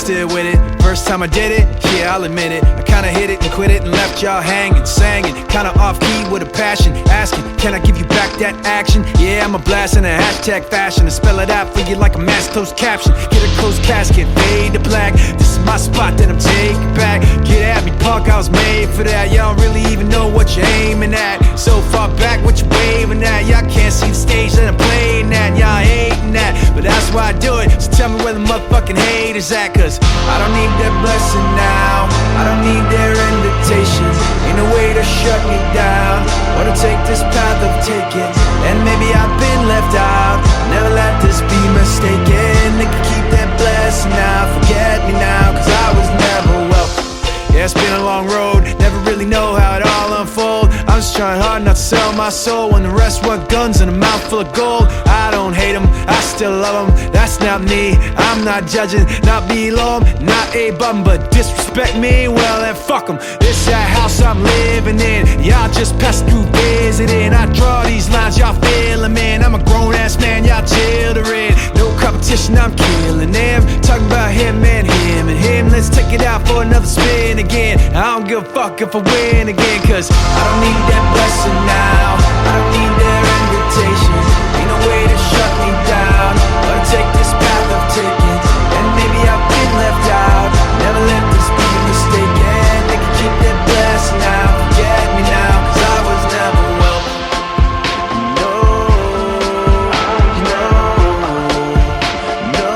still with it. First time I did it, yeah, I'll admit it. I kinda hit it and quit it and left y'all hanging, sang it, kinda off key with a passion, asking, can I give you back that action? Yeah, I'm a blast in a hashtag fashion and spell it out for you like a mass closed caption. Get a closed casket, fade to black. This is my spot that I'm taking back. Get at me, punk, I was made for that. Y'all don't really even know what you're aiming at. So far back, what you waving at? Y'all can't see the stage that I'm playing at. Y'all hating that, but that's why I do it. So tell me where the motherfucking haters at, cause I don't need their blessing now, I don't need their invitation. Ain't no way to shut me down. Wanna take this path of taking, and maybe I've been left out. Never let this be mistaken. They can keep that blessing now, forget me now, cause I was never welcome. Yeah, it's been a long road, never really know how it all unfold. I'm just trying hard not to sell my soul when the rest want guns and a mouth full of gold. I don't hate them, I still love them, that's not me. I'm not judging, not below them, not above them, but disrespect me, well then fuck them. This that house I'm living in, y'all just pass through visiting. I draw these lines, y'all feel them in. I'm a grown ass man, y'all children. No competition, I'm killing them. Talking about him and him and him. Let's take it out for another spin again. I don't give a fuck if I win again, cause I don't need that blessing now, I don't need their invitation. Ain't no way to shut me down. Wanna take this path of taking, and maybe I've been left out. Never let this be mistaken. They can keep that blessing now, forget me now, cause I was never welcome. No, no, no, no, no, no, no.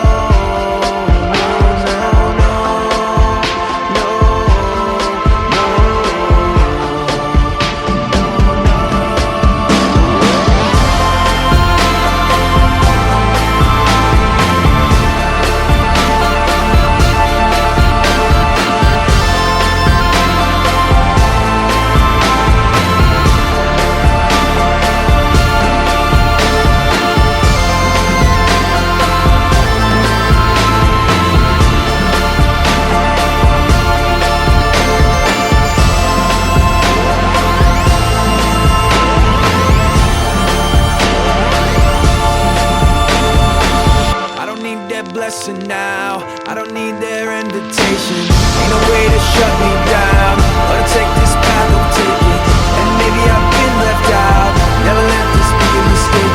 Blessing now, I don't need their invitation. Ain't no way to shut me down. Wanna take this path of taking, and maybe I've been left out. Never let this be a mistake.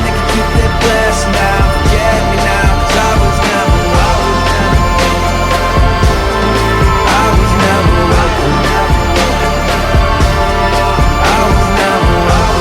They can keep their blessing now, forget me now, cause I was never welcome. I was never welcome. I was never welcome.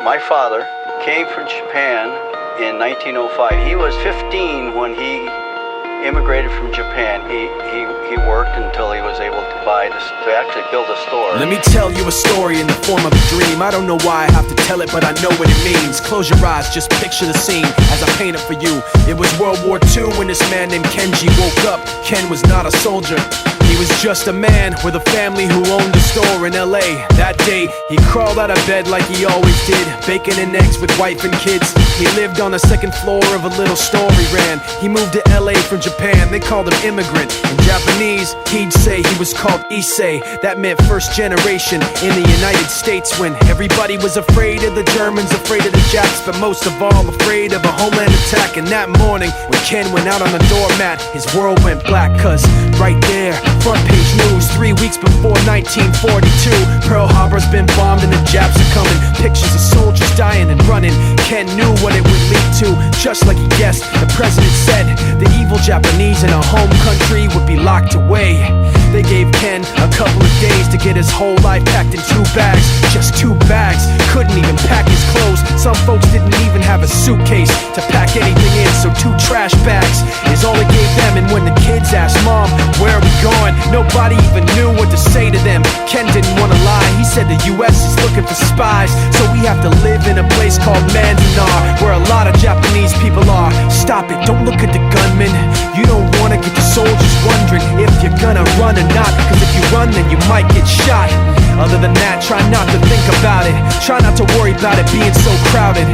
My father came from Japan in 1905. He was 15 when he immigrated from Japan. He worked until he was able to actually build a store. Let me tell you a story in the form of a dream. I don't know why I have to tell it, but I know what it means. Close your eyes, just picture the scene as I paint it for you. It was World War II when this man named Kenji woke up. Ken was not a soldier. He was just a man with a family who owned a store in LA. That day, he crawled out of bed like he always did, bacon and eggs with wife and kids. He lived on the second floor of a little store he ran. He moved to LA from Japan, they called him immigrant. In Japanese, he'd say he was called Issei. That meant first generation in the United States, when everybody was afraid of the Germans, afraid of the Japs, but most of all afraid of a homeland attack. And that morning, when Ken went out on the doormat, his world went black, cause right there, front page news, 3 weeks before 1942, Pearl Harbor's been bombed and the Japs are coming. Pictures of soldiers dying and running. Ken knew what it would lead to, just like he guessed. The president said the evil Japanese in our home country would be locked away. They gave Ken a couple of days to get his whole life packed in 2 bags. Just 2 bags, couldn't even pack his clothes. Some folks didn't even have a suitcase to pack anything in, so 2 trash bags is all it gave them. And when the kids asked Mom, where are we going, nobody even knew what to say to them. Ken didn't want to lie, he said the US is looking for spies, so we have to live in a place called i.n.o.r, where a lot of Japanese people are. Stop it, don't look at the gunmen. You don't want to get the soldiers wondering if you're gonna run or not, cause if you run then you might get shot. Other than that, try not to think about it. Try not to worry about it being so crowded,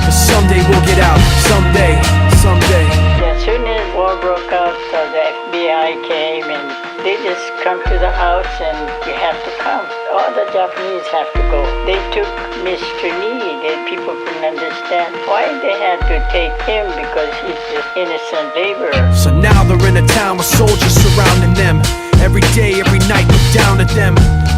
cause someday we'll get out. Someday, someday. As soon as war broke out, the FBI came and they just come to the house and you have to come. All the Japanese have to go. They took Mr. Need and people couldn't understand why they had to take him, because he's just innocent laborer. So now they're in a town with soldiers surrounding them. Every day, every night, look down at them.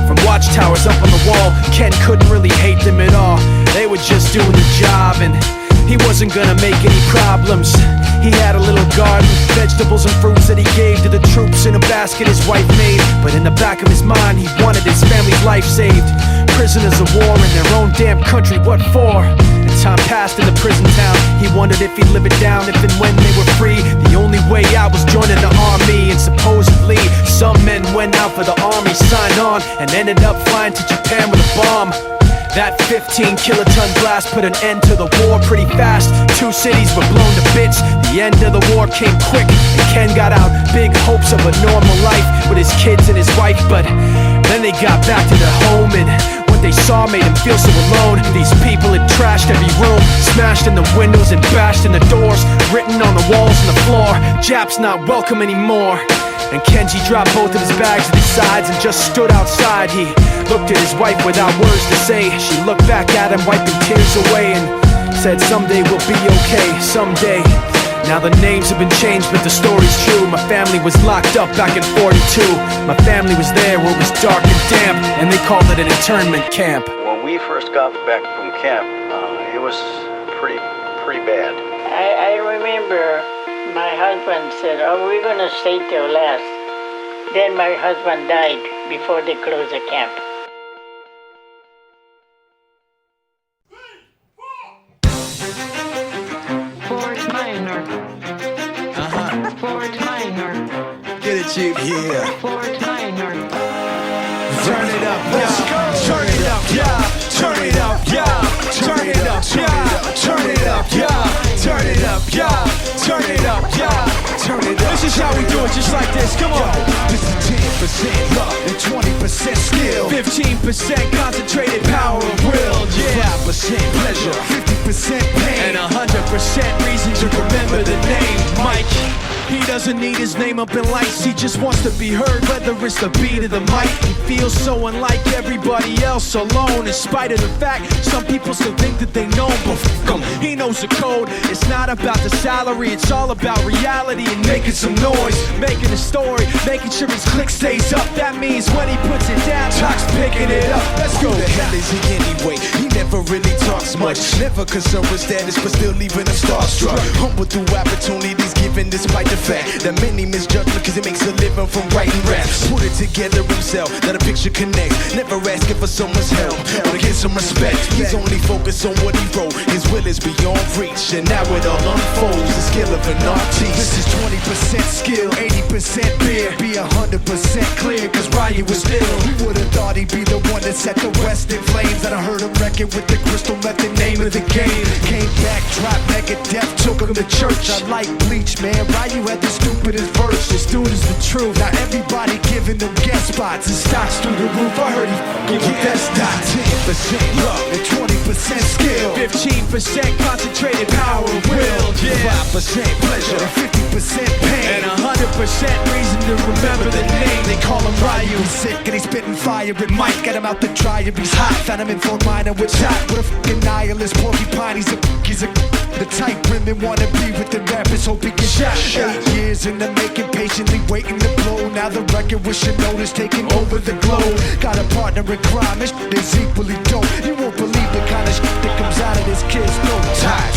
From watchtowers up on the wall, Ken couldn't really hate them at all. They were just doing the job and he wasn't gonna make any problems. He had a little garden, vegetables and fruits that he gave to the troops in a basket his wife made. But in the back of his mind, he wanted his family's life saved. Prisoners of war in their own damn country, what for? And time passed in the prison town. He wondered if he'd live it down if and when they were free. The only way out was joining the army, and supposedly some men went out for the army, signed on, and ended up flying to Japan with a bomb. That 15-kiloton blast put an end to the war pretty fast. 2 cities were blown to bits. The end of the war came quick, and Ken got out. Big hopes of a normal life with his kids and his wife. But then they got back to their home, and what they saw made him feel so alone. These people had trashed every room, smashed in the windows and bashed in the doors, written on the walls and the floor, Japs not welcome anymore. And Kenji dropped both of his bags to the sides and just stood outside. He looked at his wife without words to say. She looked back at him, wiping tears away, and said, someday we'll be okay, someday. Now the names have been changed, but the story's true. My family was locked up back in '42. My family was there where it was dark and damp, and they called it an internment camp. When we first got back from camp, it was pretty bad. I remember my husband said, oh, we're going to stay till last. Then my husband died before they closed the camp. Fort Minor. Fort Minor. Get it, Chief? Yeah. Fort Minor. Turn it up, yeah. Turn it up, yeah. Turn it up, yeah. Turn it up, yeah. Turn it up, yeah. Turn it up, yeah. Turn it up, yeah. Turn it up. This is how we do it, just like this. Come on. This is 10% luck and 20% skill. 15% concentrated power of will, yeah. 5% pleasure, 50% pain, And 100% reason to remember the name Mike. He doesn't need his name up in lights, he just wants to be heard, whether it's the beat of the mic. He feels so unlike everybody else, alone, in spite of the fact some people still think that they know him, but f*** him, he knows the code. It's not about the salary, it's all about reality and making some noise, making a story, making sure his click stays up. That means when he puts it down, Talk's picking it up. Let's go. Who the hell is he anyway? He never really talks much, never concerned with status, but still leaving a starstruck. Humble through opportunities given despite the fact that many misjudge him cause he makes a living from writing raps. Put it together himself, let a picture connect, never asking for someone's help or to get some respect. He's only focused on what he wrote, his will is beyond reach, and now it all unfolds, the skill of an artiste. This is 20% skill, 80% beer, be 100% clear, cause Ryan was ill. Who would've thought he'd be the one that set the West in flames? That I heard him wrecking with the crystal method, name of the game. Came back, dropped Megadeth, took him to church. I like Bleach, man, Ryu had the stupidest verse. This dude is the truth, now everybody get giving them guest spots and stocks through the roof. I heard he give you that stock. 10% luck and 20% skill, 15% concentrated power of will. 5% pleasure and 50% pain, And 100% reason to remember the name. They call him Ryu. He's sick and he's spitting fire with Mike. Got him out the dryer, he's hot. Found him in Fort Minor with shot. With a fucking nihilist porcupine. He's a the type women wanna be with the rappers, hope he gets shot. 8 years in the making, patiently waiting to blow. Now the record with Chanel is taking over the globe. Got a partner in crime, this shit is equally dope. You won't believe the kind of shit that comes out of this kid's no time.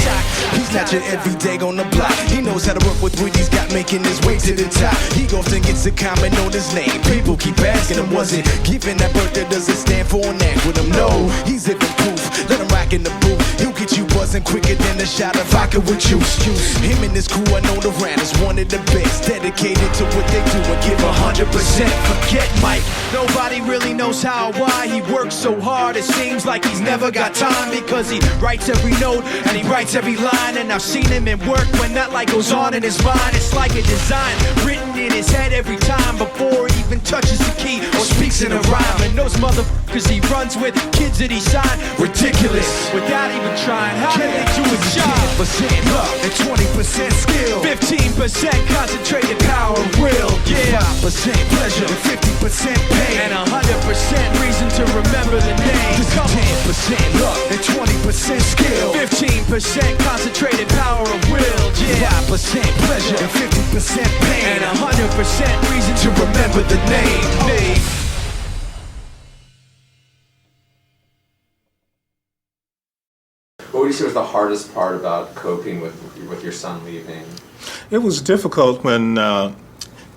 He's not your everyday on the block. He knows how to work with what he's got, making his way to the top. He often gets a comment on his name. People keep asking him, was it given that birth that doesn't stand for an act with him? No, he's living proof. Let him rock in the booth. He'll get you buzzing quicker than a shot of vodka with juice. Him and his crew are known around as one of the best, dedicated to what they do and give 100%. Forget Mike, nobody really knows how or why he works so hard. It seems like he's never got time, because he writes every note and he writes every line. And I've seen him at work when that light goes on in his mind. It's like a design written in his head every time, before he even touches the key or speaks in a rhyme. And those motherfuckers he runs with, kids that he signed, ridiculous, without even trying. How did they do his job? 10% luck and 20% skill, 15% concentrated power of will. 5% pleasure and 50% pain, And 100% reason to remember the name. 10% luck and 20% skill, 15% concentrated power of will. 5% pleasure and 50% pain, And 100% reason to remember the name. What would you say was the hardest part about coping with your son leaving? It was difficult when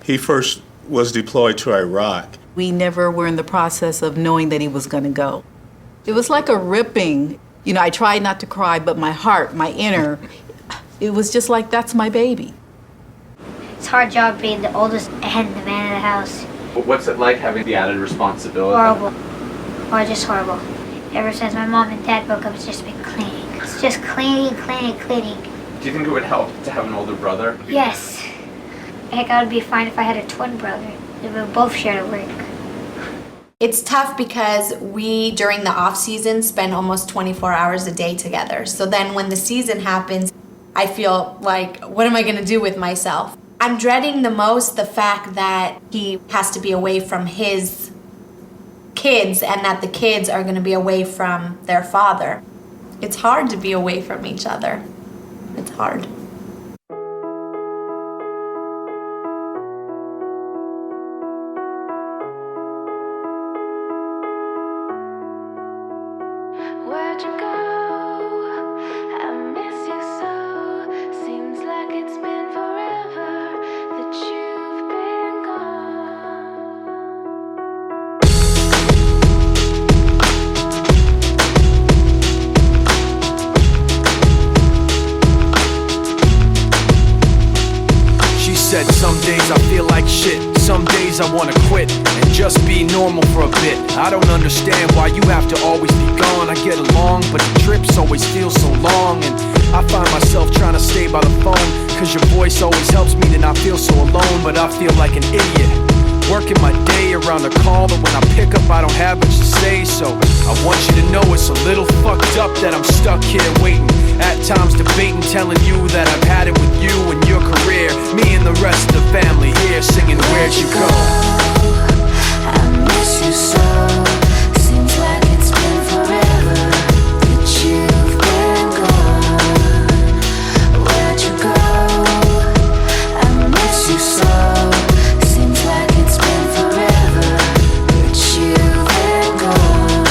he first was deployed to Iraq. We never were in the process of knowing that he was going to go. It was like a ripping. You know, I tried not to cry, but my heart, my inner, it was just like, that's my baby. It's a hard job being the oldest and the man of the house. What's it like having the added responsibility? Horrible. Or just horrible. Ever since my mom and dad broke up, it's just been cleaning. It's just cleaning. Do you think it would help to have an older brother? Yes. Heck, I would be fine if I had a twin brother. We would both share the work. It's tough because we, during the off season, spend almost 24 hours a day together. So then when the season happens, I feel like, what am I going to do with myself? I'm dreading the most the fact that he has to be away from his kids and that the kids are going to be away from their father. It's hard to be away from each other. It's hard. Where'd you go? I miss you so. Seems like it's been forever that you've been gone. She said, some days I feel like shit, some days I wanna quit and just be normal for a bit. I don't understand why you have to always be gone. I get along, but the trips always feel so long. And I find myself trying to stay by the phone, cause your voice always helps me to not feel so alone. But I feel like an idiot, working my day around the call, but when I pick up I don't have much to say. So I want you to know it's a little fucked up that I'm stuck here waiting, at times debating, telling you that I've had it with you and your career. Me and the rest of the family here singing, where'd you go? I miss you so. Seems like it's been forever that you've been gone. Where'd you go? I miss you so. Seems like it's been forever that you've been gone.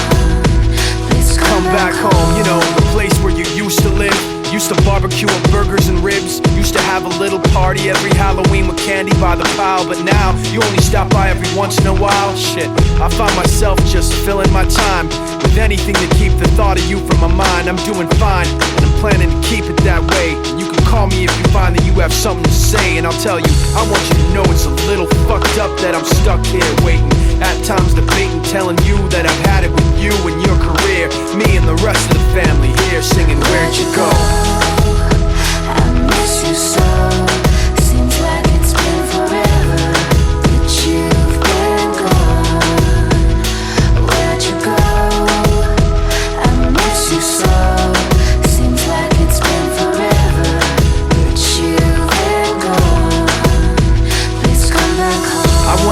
Please Come back home, you know, the place where you used to live. Used to barbecue up burgers and ribs. Used to have a little party every Halloween with candy by the pile. But now, you only stop by every once in a while. Shit, I find myself just filling my time with anything to keep the thought of you from my mind. I'm doing fine, and I'm planning to keep it that way. You can call me if you find that you have something to say, and I'll tell you, I want you to know it's a little fucked up that I'm stuck here waiting, at times debating, telling you that I've had it with you and your career. Me and the rest of the family here singing, where'd you go? I miss you so. Seems like it's been forever that you've been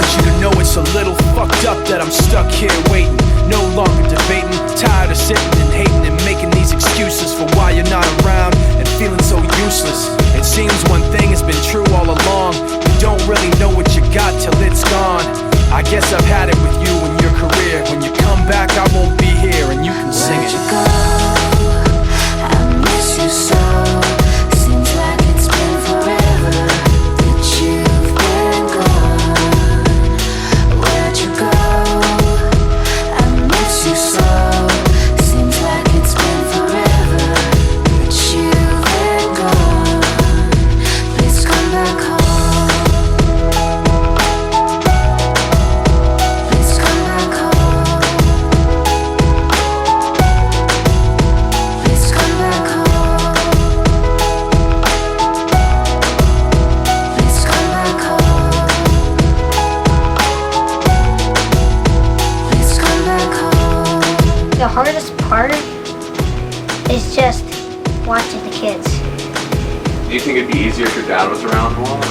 want you to know it's a little fucked up that I'm stuck here waiting, no longer debating, tired of sitting and hating and making these excuses for why you're not around and feeling so useless. It seems one thing has been true all along, you don't really know what you got till it's gone. I guess I've had it with you and your career. When you come back I won't be here and you can sing it. Where'd you go? I miss you so. Seems like it's been forever that you've been gone. Where'd you go? I miss you so. Seems like it's been forever that you've been gone. Please come back home. Please come back home. Please come back home. Please come back home. Please come back home. The hardest part is just watching the kids. Do you think it'd be easier if your dad was around more?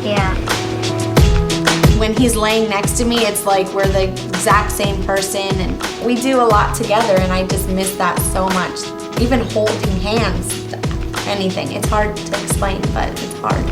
Yeah. When he's laying next to me, it's like we're the exact same person, and we do a lot together, and I just miss that so much. Even holding hands, anything. It's hard to explain, but it's hard.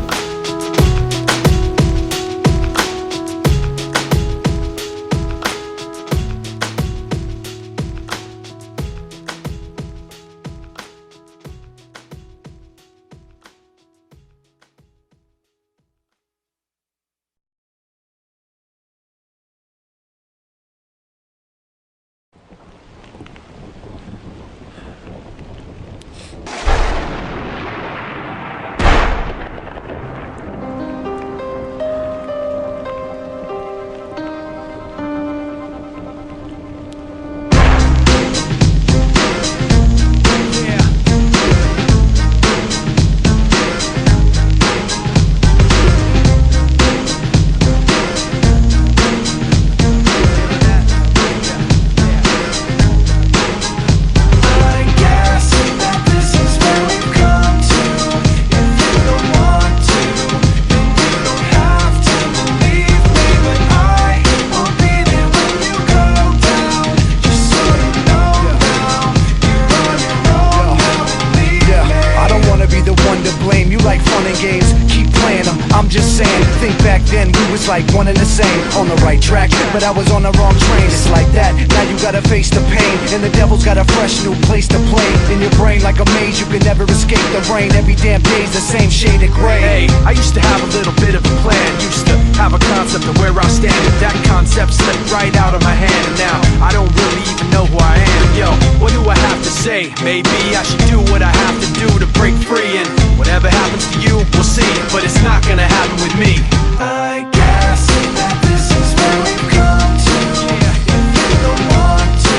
Like one and the same, on the right track, but I was on the wrong train. It's like that, now you gotta face the pain, and the devil's got a fresh new place to play. In your brain like a maze, you can never escape the rain. Every damn day's the same shade of gray. Hey, I used to have a little bit of a plan, used to have a concept of where I stand, but that concept slipped right out of my hand, and now I don't really even know who I am. Yo, what do I have to say? Maybe I should do what I have to do to break free, and whatever happens to you, we'll see, but it's not gonna happen with me. I guess that this is where we've come to. If you don't want to,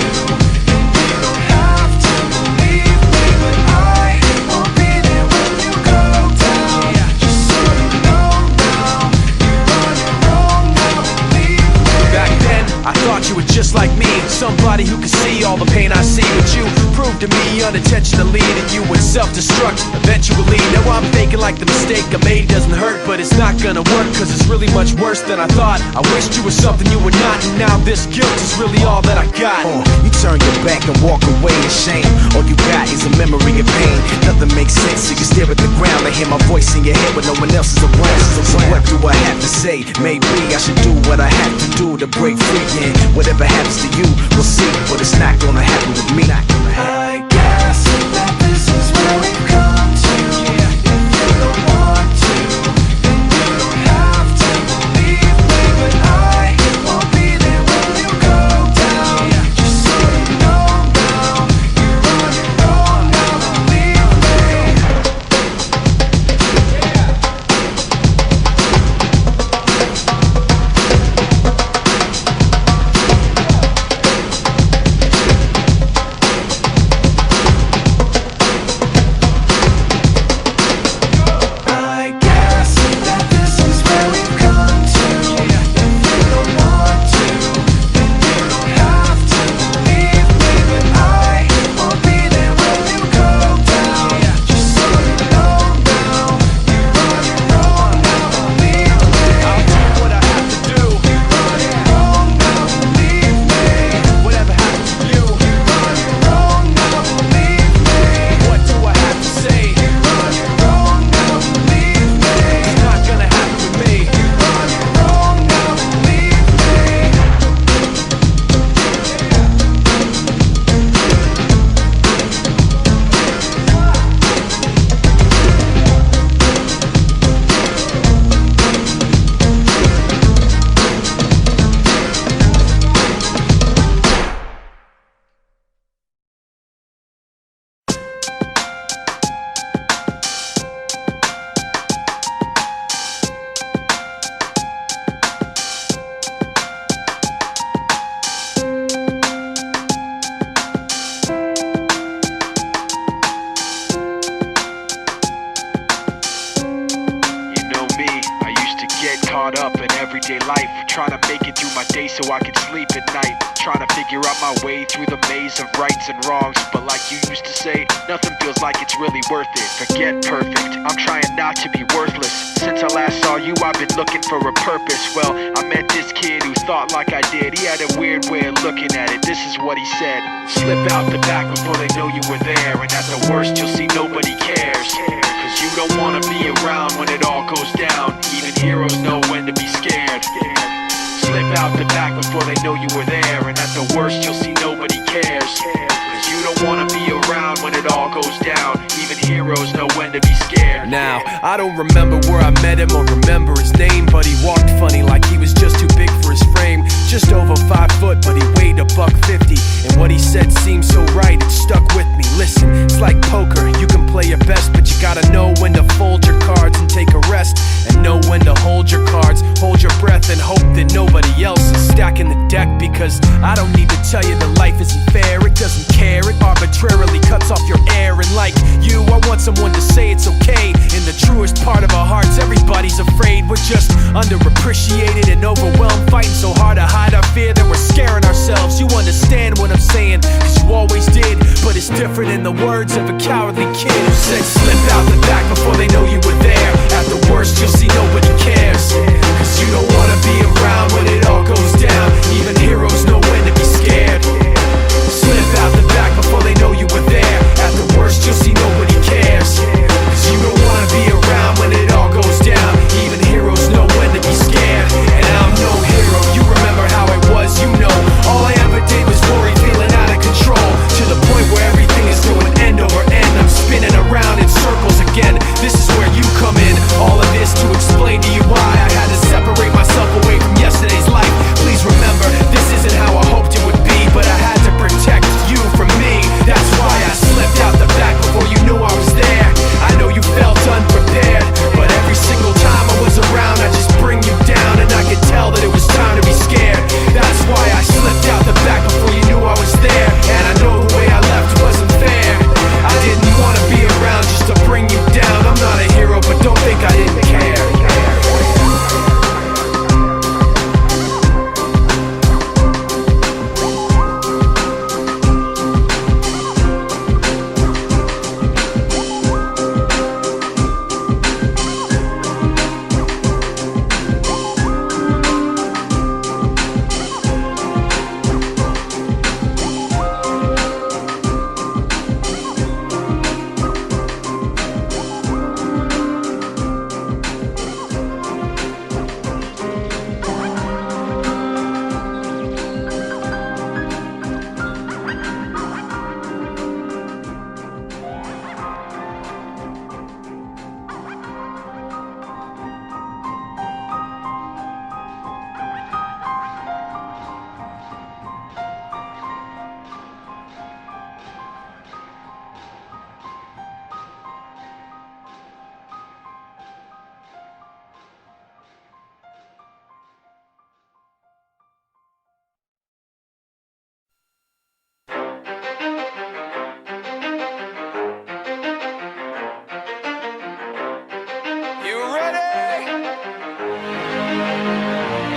then you don't have to believe me, but I won't be there when you go down. Just so you know now, you're on your own now, believe me. Back then, I thought you were just like me, somebody who could see all the pain I see, but you proved to me unintentionally that you would self-destruct eventually. Now I'm faking like the mistake I made doesn't hurt, but it's not gonna work, cause it's really much worse than I thought. I wished you were something you were not, and now this guilt is really all that I got. You turn your back and walk away in shame. All you got is a memory of pain. Nothing makes sense, so you stare at the ground and hear my voice in your head when no one else is around. So what do I have to say? Maybe I should do what I have to do to break free, and whatever happens to you, we'll see, but it's not gonna happen with me. I guess that this is where we've come to. If you don't want to, then you don't have to believe me, but I won't be there when you go down. Just so you know now, you're on your own now, believe me. everyday life, trying to make it through my day so I can sleep at night, trying to figure out my way through the maze of rights and wrongs. But like you used to say, nothing feels like it's really worth it. Forget perfect, I'm trying not to be worthless. Since I last saw you, I've been looking for a purpose. Well, I met this kid who thought like I did. He had a weird way of looking at it. This is what he said: slip out the back before they know you were there, and at the worst you'll see nobody cares. Cause you don't wanna be around when it all goes down. Even heroes know when to be scared. Slip out the back before they know you were there, and at the worst you'll see nobody cares. Cause you don't wanna be around when it all goes down. Even heroes know when to be scared. Now, I don't remember where I met him or remember his name, but he walked funny like he was just too big for his frame. Just over 5 foot, but he weighed $150. And what he said seemed so right, it stuck with me. Listen, it's like poker, you can play your best, but you gotta know when to fold your cards and take a rest, and know when to hold your cards, hold your breath, and hope that nobody else is stacking the deck. Because I don't need to tell you that life isn't fair, it doesn't care, it arbitrarily cuts off your air. And like you, I want someone to say it's okay. In the truest part of our hearts, everybody's afraid. We're just underappreciated and overwhelmed, fighting so hard to hide our fear that we're scaring ourselves. You understand what I'm saying, cause you always did. But it's different in the words of a cowardly kid who said, slip out the back before they know you were there. At the worst you'll see nobody cares. Cause you don't wanna be around when it all goes down. Even heroes know when to be scared. Slip out the back before they know you were there. At the worst you'll see nobody cares. Cause you don't wanna be around when it all goes down. Even heroes know when to be scared. And I'm no hero, you remember how it was, you know. All I ever did was worry, feeling out of control, to the point where everything is going end over end. I'm spinning around in circles again. This is where you come in. All of this to explain to you why I had to separate myself away from yesterday's life. Please remember, this isn't how I hoped it would be, but I had to protect you from me. That's why I slipped out the back before you knew I was there. I know you felt unprepared, but every single time I was around, I just bring you down, and I could tell that it was time to be scared. That's why I slipped out the back before you knew I was there. And I know the way I left wasn't fair. I didn't want to be around just to bring you down. I'm not a hero, but don't think I didn't care.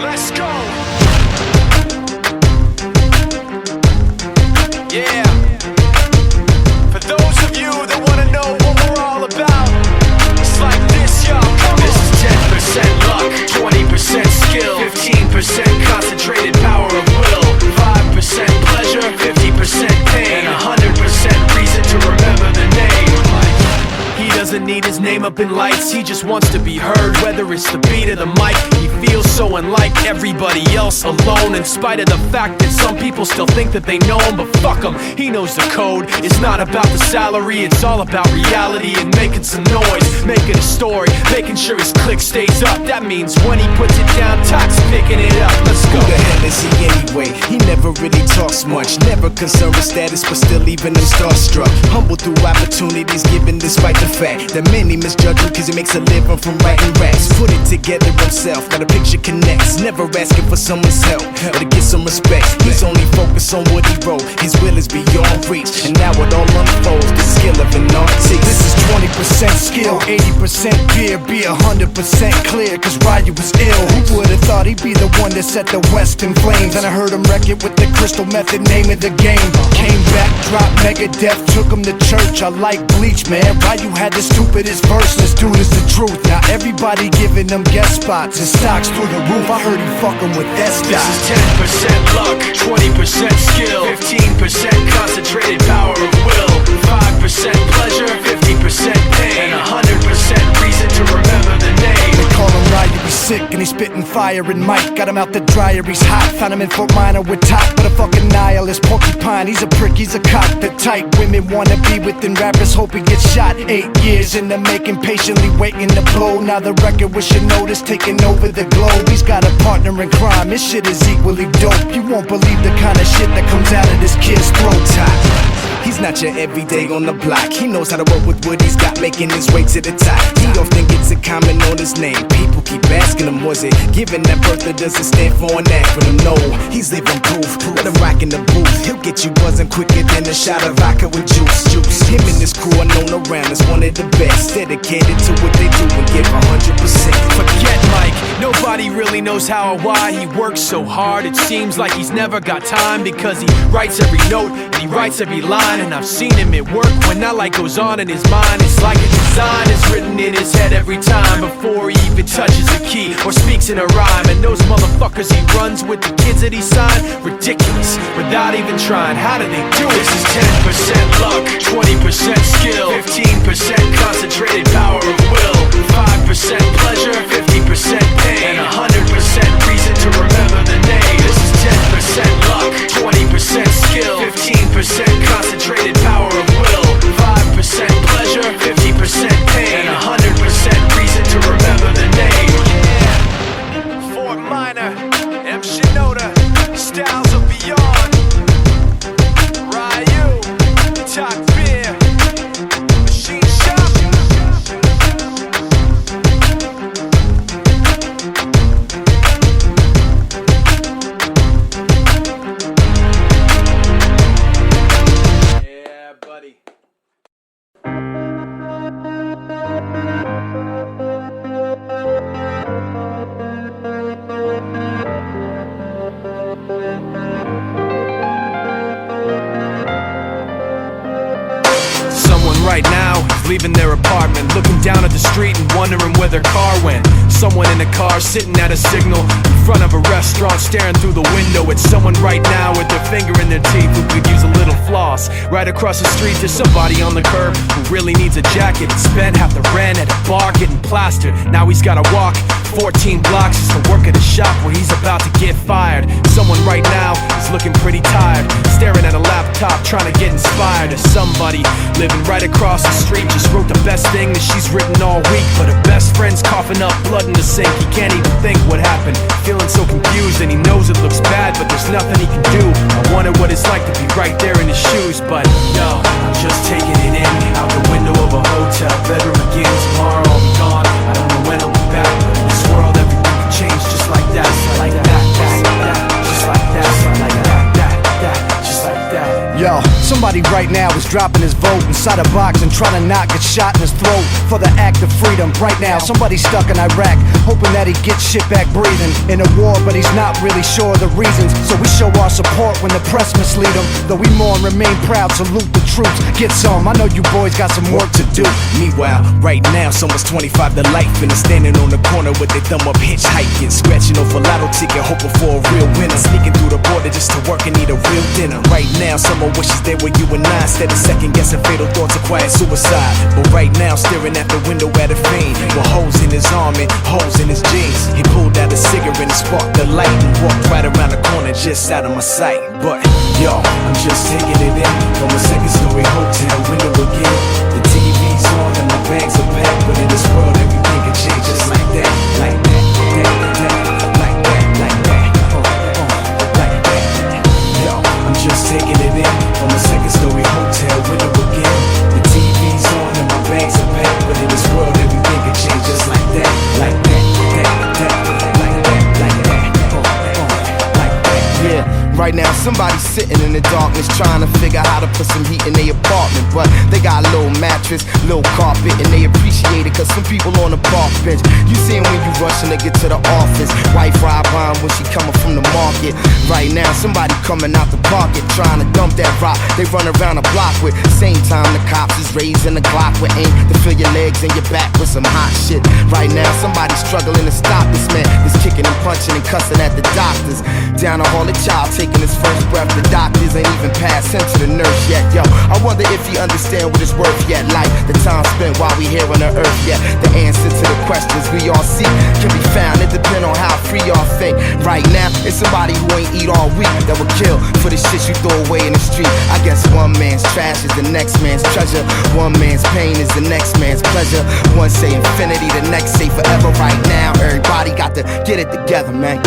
Let's go! Yeah. For those of you that wanna know what we're all about, it's like this, y'all. This is 10% luck, 20% skill, 15% concentrated power of will, 5% pleasure, 50% pain, and 100% reason to remember the name. He doesn't need his name up in lights, he just wants to be heard, whether it's the beat or the mic. He feels so unlike everybody else, alone, in spite of the fact that some people still think that they know him. But fuck him, he knows the code. It's not about the salary, it's all about reality and making some noise, making a story, making sure his click stays up. That means when he puts it down, Tox picking it up. Let's go. Who the hell is he anyway? way. He never really talks much, never concerned with status, but still leaving them starstruck. Humble through opportunities given despite the fact that many misjudge him cause he makes a living from writing raps. Put it together himself, now the picture connects. Never asking for someone's help or to get some respect. He's only focused on what he wrote, his will is beyond reach. And now it all unfolds, the skill of an artist. This is 20% skill, 80% fear, be 100% clear, cause Ryu was ill. Who would've thought he'd be the one that set the West in flames? And I heard him wreck it with the crystal method, name of the game. Came back, dropped Megadeth, took him to church. I like Bleach, man. Ryu had the stupidest verse, this dude is the truth. Now everybody giving them guest spots and stocks through the roof. I heard he fucking with that stock. This is 10% luck, 20% skill, 15% concentrated power of will, 5% pleasure, 50% pain, and 100% reason to remember the name. They call him Ryu, he's sick and he's spitting fire and Mike got him out the dryer, he's hot. Found him in Fort Minor with top, but a fucking nihilist porcupine. He's a prick, he's a cock. The type women wanna be within rappers, hope he gets shot. 8 years in the making, patiently waiting to blow. Now the record with your notice taking over the globe. He's got a partner in crime, his shit is equally dope. You won't believe the kind of shit that comes out of this kid's throat top. He's not your everyday on the block. He knows how to work with what he's got, making his way to the top. He often gets a comment on his name. People keep asking him, was it given that birth or does it stand for an acronym? No, he's living proof. Let him rock in the booth. He'll get you buzzing quicker than a shot of vodka with juice. Him and his crew are known around as one of the best. Dedicated to what they do and give 100%. Forget Mike, nobody really knows how or why he works so hard. It seems like he's never got time because he writes every note and he writes every line. And I've seen him at work when that light goes on in his mind. It's like a design is written in his head every time before he even touches a key or speaks in a rhyme. And those motherfuckers he runs with, the kids that he signed, ridiculous, without even trying. How do they do it? This is 10% luck, 20% skill, 15% concentrated power of will, 5% pleasure, 50% pain, and 100% reason to remember the name. This is 10% luck, 20% skill, 15% concentrated power of will, 5% pleasure, 50% pain, and 100% reason to remember the name. Yeah, Fort Minor, i.n.o.r, styles of beyond. Ryu, Talk Beer, Machine Shop. Yeah, buddy. Someone right now is leaving their apartment, looking down at the street and wondering where their car went. Someone in a car sitting at a signal in front of a restaurant, staring through the window at someone right now with their finger in their teeth who could use a little floss. Right across the street there's somebody on the curb who really needs a jacket. He spent half the rent at a bar getting plastered. Now he's gotta walk 14 blocks just to work at a shop where he's about to get fired. Someone right now is looking pretty tired, staring at a laptop trying to get inspired. As somebody living right across the street just wrote the best thing that she's written all week, but her best friend's coughing up blood in the sink. He can't even think what happened, feeling so confused, and he knows it looks bad, but there's nothing he can do. I wonder what it's like to be right there in his shoes, but no, I'm just taking it in, out the window of a hotel bedroom again. Tomorrow I'll be gone, I don't know when I'll be back, but in this world everything can change just like that, just like that, just like that, just like that, just like that, just like that. Yo, somebody right now is dropping his vote inside a box and trying to not get shot in his throat for the act of freedom. Right now, somebody's stuck in Iraq, hoping that he gets shit back breathing in a war, but he's not really sure of the reasons. So we show our support when the press mislead him. Though we mourn, remain proud, salute the troops. Get some, I know you boys got some work to do. Meanwhile, right now, someone's 25 to life and is standing on the corner with their thumb up hitchhiking, scratching off a lotto ticket, hoping for a real winner, sneaking through the border just to work and eat a real dinner. Right now, someone wishes they were you and I, instead of second guessing fatal thoughts of quiet suicide. But right now, staring at the window at a fiend with holes in his arm and holes in his jeans. He pulled out a cigarette and sparked the light and walked right around the corner just out of my sight. But yo, I'm just taking it in from a second-story hotel window again. The TV's on and my bags are packed, but in this world everything can change just like that, like that, like that, like that, like that, like that. Right now, somebody's sitting in the darkness trying to figure how to put some heat in their apartment. But they got a little mattress, little carpet, and they appreciate it cause some people on the park bench. You see 'em when you rushing to get to the office. Wife ride by 'em when she coming from the market. Right now, somebody coming out the pocket trying to dump that rock. They run around the block with. Same time the cops is raising the Glock with aim to fill your legs and your back with some hot shit. Right now, somebody's struggling to stop this man. That's kicking and punching and cussing at the doctors. Down the hall, the child taking his first breath. The doctors ain't even passed him to the nurse yet. Yo, I wonder if he understand what it's worth yet. Like the time spent while we here on the earth yet. The answer to the questions we all seek can be found. It depends on how free y'all think. Right now, it's somebody who ain't eat all week that will kill for the shit you throw away in the street. I guess one man's trash is the next man's treasure. One man's pain is the next man's pleasure. One say infinity, the next say forever. Right now, everybody got to get it together, man.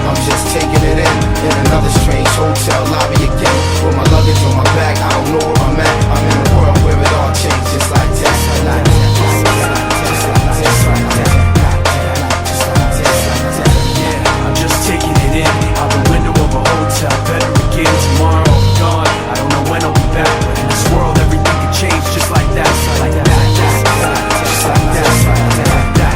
I'm just taking it in another strange hotel lobby again. With my luggage on my back, I don't know where I'm at. I'm in a world where it all changes just like that. Yeah, I'm just taking it in out the window of a hotel. Better begin tomorrow. Gone. I don't know when I'll be back, but in this world everything can change just like that. Just like that. Just like that. Just like that.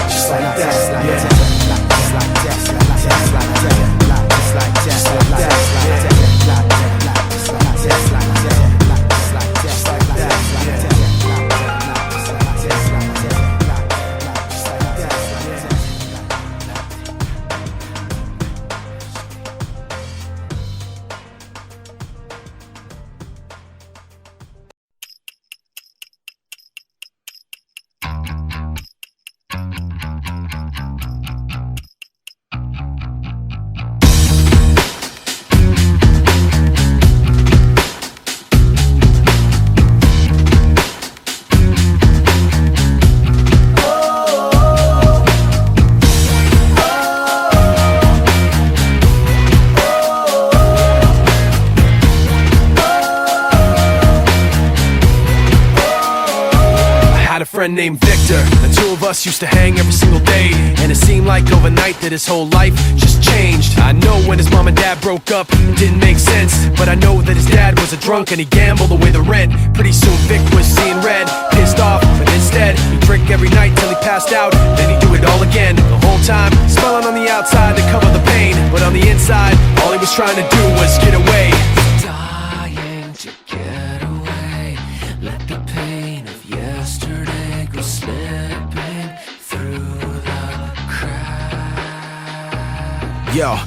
Just like that. Just like that. Yeah. Just like that. Just like that. Just like that. Just like that. Just like that. Just like that. Named Victor. The two of us used to hang every single day, and it seemed like overnight that his whole life just changed. I know when his mom and dad broke up, it didn't make sense, but I know that his dad was a drunk and he gambled away the rent. Pretty soon Vic was seeing red, pissed off, but instead he'd drink every night till he passed out, then he'd do it all again. The whole time, smiling on the outside to cover the pain, but on the inside, all he was trying to do was get away. Dying to get away. Let the pain of yesterday go slipping through the cracks. Yo,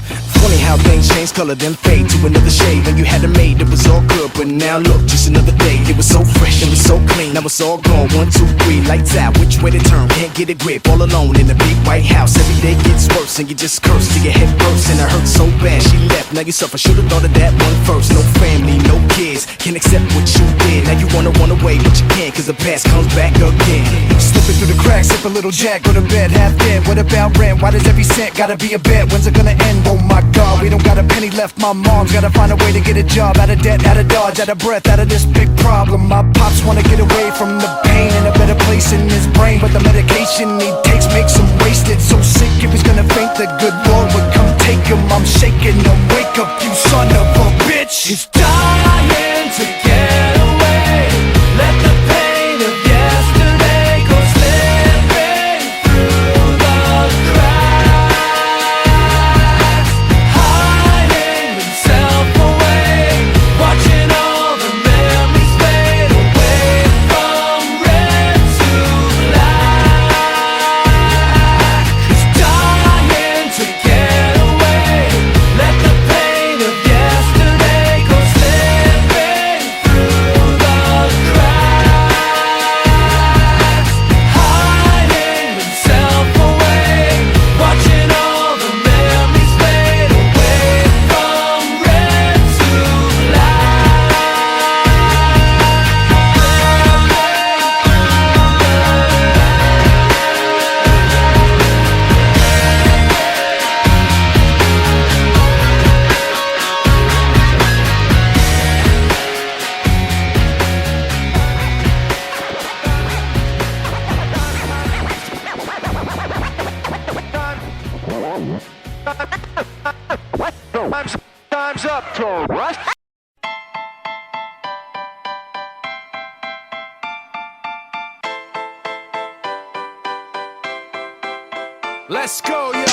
funny how things change color then fade to another shade. When you had it made, it was all good, but now look, just another day. It was so fresh, it was so clean, now it's all gone. 1, 2, 3, lights out, which way to turn? Can't get a grip, all alone in the big white house. Every day gets worse, and you just curse till your head bursts. And it hurts so bad, she left, now you suffer. Should've thought of that one first. No family, no kids, can't accept what you did. Now you wanna run away, but you can't, cause the past comes back again. Slipping through the cracks, sip a little jack, go to bed, half dead. What about rent? Why does every cent gotta be a bet? When's it gonna end? Oh my God, we don't got a penny left. My mom's gotta find a way to get a job. Out of debt, out of dodge, out of breath, out of this big problem. My pops wanna get away from the pain, in a better place in his brain, but the medication he takes makes him wasted. So sick if he's gonna faint, the good Lord would come take him. I'm shaking him, wake up you son of a bitch. He's dying to get away. Let the pain of yesterday go slipping through the cracks. Hiding himself away, watching all the memories fade away from red to black. He's dying to get up to Rush. Let's go, yo.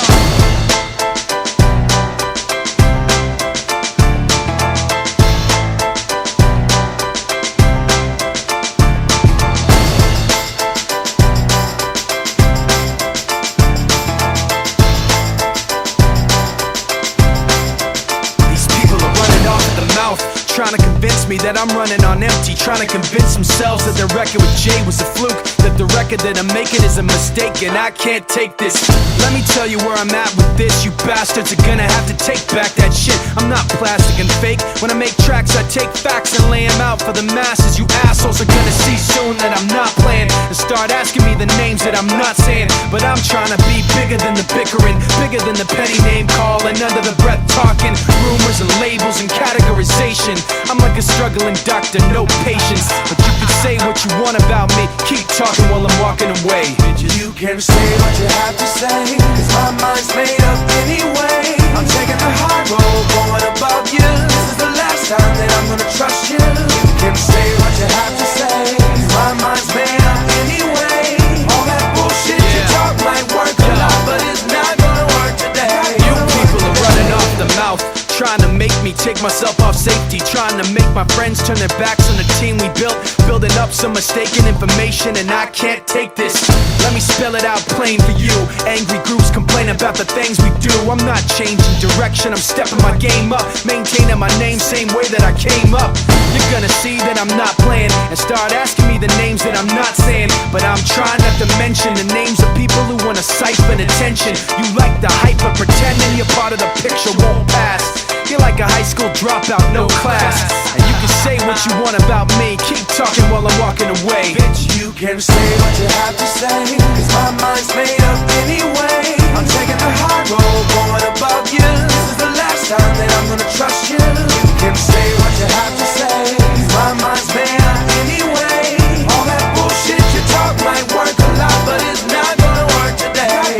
Trying to convince me that I'm running on empty, trying to convince themselves that their record with Jay was a fluke, that the record that I'm making is a mistake, and I can't take this. Let me tell you where I'm at with this. You bastards are gonna have to take back that shit. I'm not plastic and fake. When I make tracks, I take facts and lay them out for the masses. You assholes are gonna see soon that I'm not playing and start asking me the names that I'm not saying. But I'm trying to be bigger than the bickering, bigger than the petty name calling, under the breath talking, rumors and labels and categorization. I'm like a struggling doctor, no patience. But you can say what you want about me, keep talking while I'm walking away. You can say what you have to say, cause my mind's made up anyway. I'm taking the high road, going above you. This is the last time that I'm gonna trust you. You can say what you have to say, cause my mind's made up anyway. All that bullshit you talk might work a lot, but it's not gonna work today. You people are running off the mouth, trying to make me take myself off safety, trying to make my friends turn their backs on the team we built, building up some mistaken information, and I can't take this. Let me spell it out plain for you. Angry groups complain about the things we do. I'm not changing direction, I'm stepping my game up, maintaining my name same way that I came up. You're gonna see that I'm not playing and start asking me the names that I'm not saying. But I'm trying not to mention the names of people who wanna siphon attention. You like the hype but pretending you're part of the picture won't pass. You're like a high school dropout, no class. And you can say what you want about me, keep talking while I'm walking away. Bitch, you can say what you have to say, cause my mind's made up anyway. I'm taking the high road, going above you. This is the last time that I'm gonna trust you. You can say what you have to say, cause my mind's made up anyway. All that bullshit you talk might work a lot, but it's not gonna work today.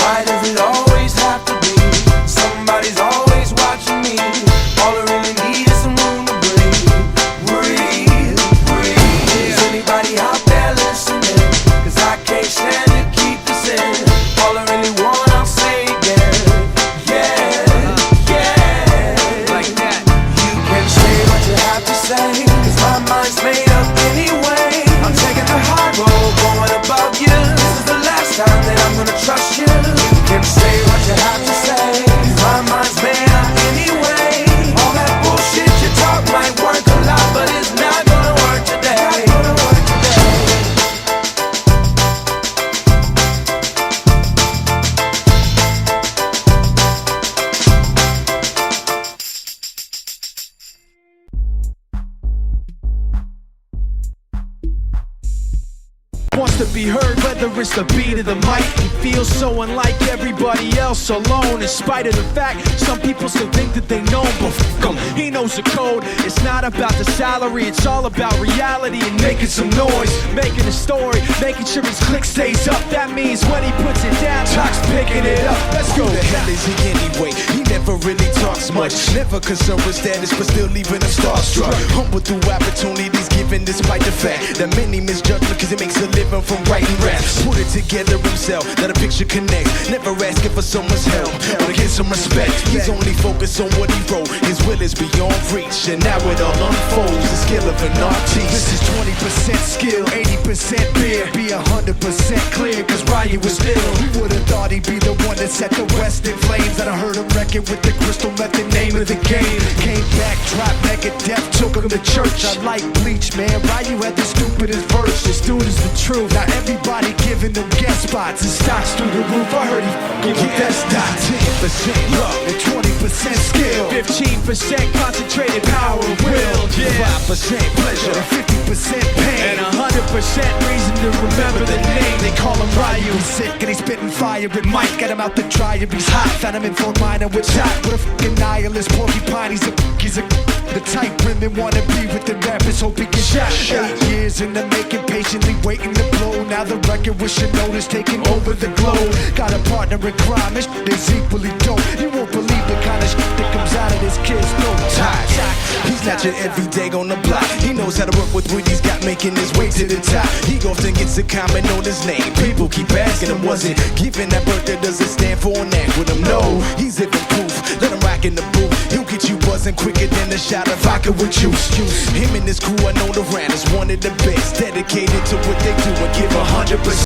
Why does it always have to be somebody's always watching me? All I really need is some room to breathe. Breathe, breathe. Is anybody out there listening? Cause I can't stand to keep this in. All I really want, I'll say again. Yeah, yeah. Like that. You can say what you have to say, cause my mind's made up anyway. I'm taking the high road, going above you. This is the last time that I'm gonna trust you. You can say what you have to say, cause my mind's made up anyway. All that bullshit you talk might work a lot, but it's not gonna work today. Wants to be heard, whether it's the beat of the mic. He feels so unlike everybody else, alone. In spite of the fact, some people still think that they know him, but fuck him, he knows the code. It's not about the salary, it's all about reality and making some noise, making a story, making sure his click stays up. That means when he puts it down, Talk's picking it up. Let's go. Who the hell is he anyway? He never really talks much, never concerned with status, but still leaving him starstruck. Humble through opportunities given, despite the fact that many misjudge him cause he makes a living from writing raps. Put it together himself, let a picture connect. Never asking for someone's help, but to get some respect. He's only focused on what he wrote. His will is beyond reach, and now it all unfolds. The skill of an artist. This is 20% skill, 80% beer. Be 100% clear, cause Ryan was little. Who would've thought he'd be the one that set the West in flames? That I heard him record with the crystal method, name of the game. Came back, dropped Megadeth, took him to church. I like Bleach, man. Ryan had the stupidest verse. This dude is the truth. Now everybody giving them guest spots and stocks through the roof. I heard he f***ing with that stock. 10% luck and 20% skill, 15% concentrated power of will, 5% pleasure and 50% pain, and 100% reason to remember the name. They call him Ryu. He's sick and he's spitting fire with Mike. Got him out the dryer, he's hot. Found him in Fort Minor with shot. With a f***ing nihilist porcupine. He's a the type women wanna be with the rappers, hope he gets shot. 8 years in the making, patiently waiting to blow. Now the record with Shinoda's taking over the globe. Got a partner in crime, this shit is equally dope. You won't believe the kind of shit that comes out pressure every day on the block. He knows how to work with what he's got, making his way to the top. He often gets a comment on his name. People keep asking him, was it given that birth that doesn't stand for an act with him? No, he's living proof. Let him rock in the booth. He'll get you buzzing quicker than a shot of vodka with juice. Him and his crew, I know the ran is one of the best. Dedicated to what they do and give 100%.